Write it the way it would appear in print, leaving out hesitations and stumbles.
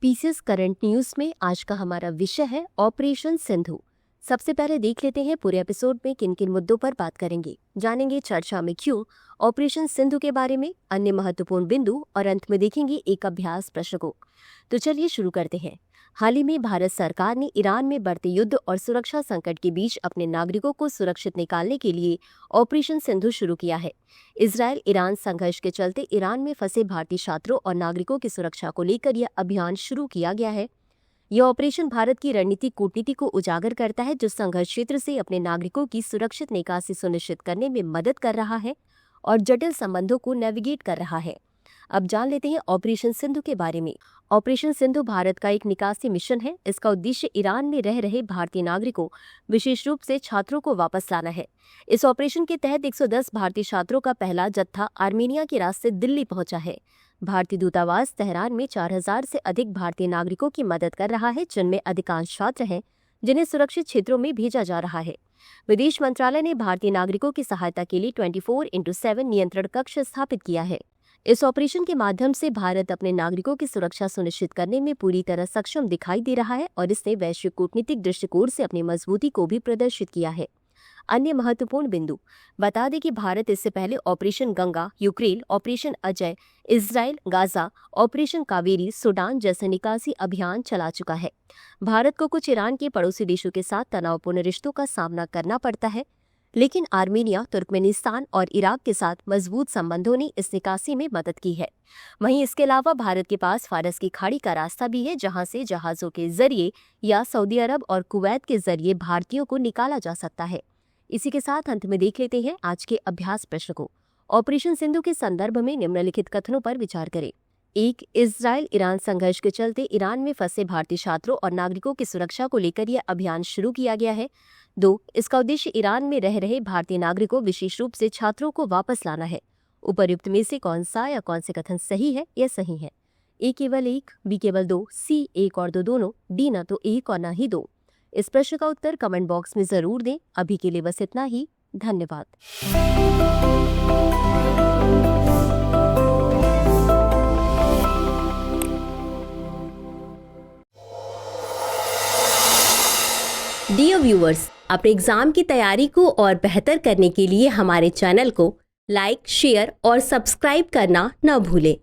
PCS current news में आज का हमारा विषय है ऑपरेशन सिंधु। सबसे पहले देख लेते हैं पूरे एपिसोड में किन किन मुद्दों पर बात करेंगे। जानेंगे चर्चा में क्यों, ऑपरेशन सिंधु के बारे में, अन्य महत्वपूर्ण बिंदु और अंत में देखेंगे एक अभ्यास प्रश्न को। तो चलिए शुरू करते हैं। हाल ही में भारत सरकार ने ईरान में बढ़ते युद्ध और सुरक्षा संकट के बीच अपने नागरिकों को सुरक्षित निकालने के लिए ऑपरेशन सिंधु शुरू किया है। इजरायल ईरान संघर्ष के चलते ईरान में फंसे भारतीय छात्रों और नागरिकों की सुरक्षा को लेकर यह अभियान शुरू किया गया है। यह ऑपरेशन भारत की रणनीतिक कूटनीति को उजागर करता है, जो संघर्ष क्षेत्र से अपने नागरिकों की सुरक्षित निकासी सुनिश्चित करने में मदद कर रहा है और जटिल संबंधों को नेविगेट कर रहा है। अब जान लेते हैं ऑपरेशन सिंधु के बारे में। ऑपरेशन सिंधु भारत का एक निकासी मिशन है। इसका उद्देश्य ईरान में रह रहे भारतीय नागरिकों, विशेष रूप से छात्रों को वापस लाना है। इस ऑपरेशन के तहत 110 भारतीय छात्रों का पहला जत्था आर्मेनिया के रास्ते दिल्ली पहुंचा है। भारतीय दूतावास तेहरान में 4000 से अधिक भारतीय नागरिकों की मदद कर रहा है, जिनमें अधिकांश छात्र हैं जिन्हें सुरक्षित क्षेत्रों में भेजा जा रहा है। विदेश मंत्रालय ने भारतीय नागरिकों की सहायता के लिए 24/7 नियंत्रण कक्ष स्थापित किया है। इस ऑपरेशन के माध्यम से भारत अपने नागरिकों की सुरक्षा सुनिश्चित करने में पूरी तरह सक्षम दिखाई दे रहा है और इसने वैश्विक कूटनीतिक दृष्टिकोण से अपनी मजबूती को भी प्रदर्शित किया है। अन्य महत्वपूर्ण बिंदु, बता दें कि भारत इससे पहले operation Ganga, Ukraine, operation Ajay, Israel, Gaza, operation Kaveri, Sudan जैसे निकासी अभियान चला चुका है। भारत को कुछ ईरान के पड़ोसी देशों के साथ तनावपूर्ण रिश्तों का सामना करना पड़ता है, लेकिन आर्मेनिया, तुर्कमेनिस्तान और इराक के साथ मजबूत संबंधों ने इस निकासी में मदद की है। वहीं इसके अलावा भारत के पास फारस की खाड़ी का रास्ता भी है, जहां से जहाजों के जरिए या सऊदी अरब और कुवैत के जरिए भारतीयों को निकाला जा सकता है। इसी के साथ अंत में देख लेते हैं आज के अभ्यास प्रश्न को। ऑपरेशन सिंधु के संदर्भ में निम्नलिखित कथनों पर विचार करें। 1. इजरायल ईरान संघर्ष के चलते ईरान में फंसे भारतीय छात्रों और नागरिकों की सुरक्षा को लेकर यह अभियान शुरू किया गया है। 2. इसका उद्देश्य ईरान में रह रहे भारतीय नागरिकों, विशेष रूप से छात्रों को वापस लाना है। उपर्युक्त में से कौन सा या कौन से कथन सही है या सही है? ए केवल 1, बी केवल 2, सी 1 और 2 दोनों, डी न तो 1 और न ही 2। इस प्रश्न का उत्तर कमेंट बॉक्स में जरूर दें। अभी के लिए बस इतना ही। धन्यवाद। डियर व्यूअर्स, अपने एग्जाम की तैयारी को और बेहतर करने के लिए हमारे चैनल को लाइक, शेयर और सब्सक्राइब करना न भूलें।